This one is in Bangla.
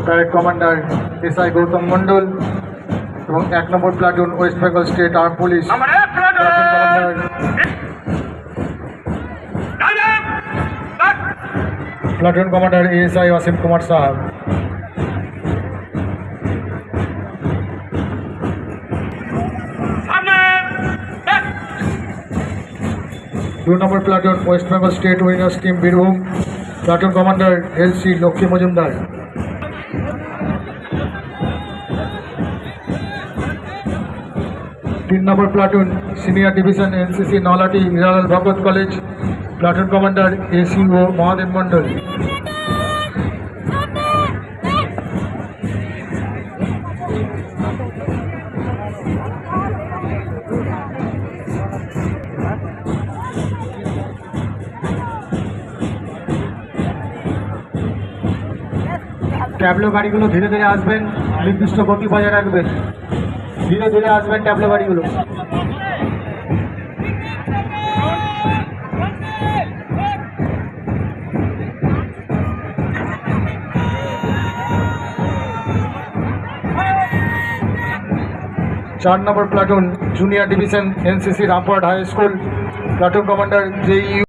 Parade commander SI Gautam Mondal এবং 1 number platoon West Bengal state arm police platoon commander ASI Wasim Kumar Sahab. 2 number platoon West Bengal state winners team Birbhum, platoon commander LC Lakshmi Majumdar. 3 number platoon senior division NCC Nalhati Hiralal Bhagat college, platoon commander ACO Mahadev Mondal. Tableau গাড়িগুলো ধীরে ধীরে আসবেন, নির্দিষ্ট গতি বজায় রাখবেন, ধীরে ধীরে আসবেন ট্যাবলো গাড়িগুলো। চার number platoon junior division NCC Rampurhat high school, platoon commander JU